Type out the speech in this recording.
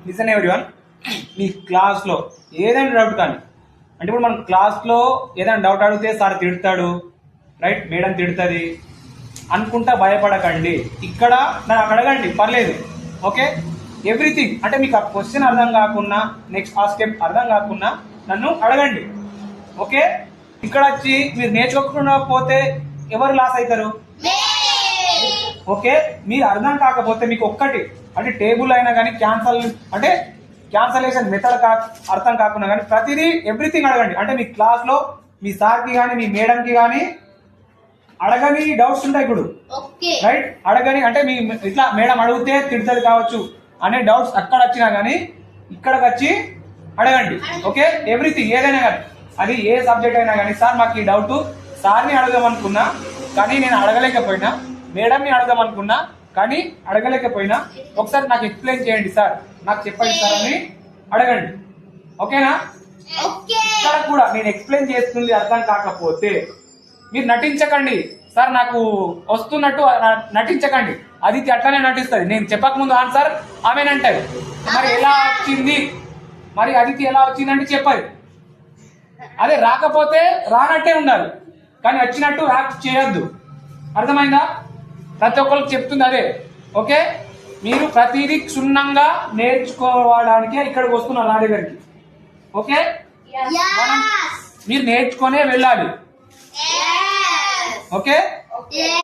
Listen everyone, మీ క్లాస్లో ఏదైనా doubt కానీ, అంటే ఇప్పుడు మనం క్లాస్లో ఏదైనా డౌట్ అడిగితే సార్ తిడతాడు, రైట్, మేడం తిడుతుంది అనుకుంటా భయపడకండి. ఇక్కడ నాకు అడగండి, పర్లేదు. ఓకే, ఎవ్రీథింగ్ అంటే మీకు ఆ క్వశ్చన్ అర్థం కాకున్నా, నెక్స్ట్ ఆ స్టెప్ అర్థం కాకున్నా నన్ను అడగండి. ఓకే, ఇక్కడ వచ్చి మీరు నేర్చుకోకుండా పోతే ఎవరు లాస్ అవుతారు? ఓకే, మీరు అర్థం కాకపోతే మీకు ఒక్కటి అంటే టేబుల్ అయినా కానీ క్యాన్సలేషన్ మెథడ్ అర్థం కాకుండా కానీ ప్రతిదీ ఎవ్రీథింగ్ అడగండి. అంటే మీ క్లాస్లో మీ సార్కి కానీ మీ మేడంకి కానీ అడగని డౌట్స్ ఉంటాయి ఇప్పుడు, రైట్? అడగని అంటే మీ ఇట్లా మేడం అడిగితే తిడుతుంది కావచ్చు అనే డౌట్స్ అక్కడ వచ్చినా కానీ ఇక్కడికి వచ్చి అడగండి. ఓకే, ఎవ్రీథింగ్ ఏదైనా కానీ, అది ఏ సబ్జెక్ట్ అయినా కానీ, సార్ మాకు ఈ డౌట్ సార్ని అడగమనుకున్నా కానీ నేను అడగలేకపోయినా, మేడంని అడగమనుకున్నా కానీ అడగలేకపోయినా, ఒకసారి నాకు ఎక్స్ప్లెయిన్ చేయండి సార్, నాకు చెప్పండి సార్ అని అడగండి. ఓకేనా? ఇక్కడ కూడా నేను ఎక్స్ప్లెయిన్ చేస్తుంది అర్థం కాకపోతే మీరు నటించకండి, సార్ నాకు వస్తున్నట్టు నటించకండి. అది అట్లానే నటిస్తుంది. నేను చెప్పక ముందు ఆన్సర్ ఆమెనంటది, మరి ఎలా వచ్చింది, మరి అదితి ఎలా వచ్చిందంటే చెప్పదు. అదే రాకపోతే రానట్టే ఉండాలి, కానీ వచ్చినట్టు యాక్ట్ చేయొద్దు. అర్థమైందా? ప్రతి ఒక్కరికి చెప్తుంది అదే. ఓకే, మీరు ప్రతిదీ క్షుణ్ణంగా నేర్చుకోవడానికే ఇక్కడికి వస్తున్నారు నా దగ్గరికి. ఓకే, మీరు నేర్చుకునే వెళ్ళాలి. ఓకే.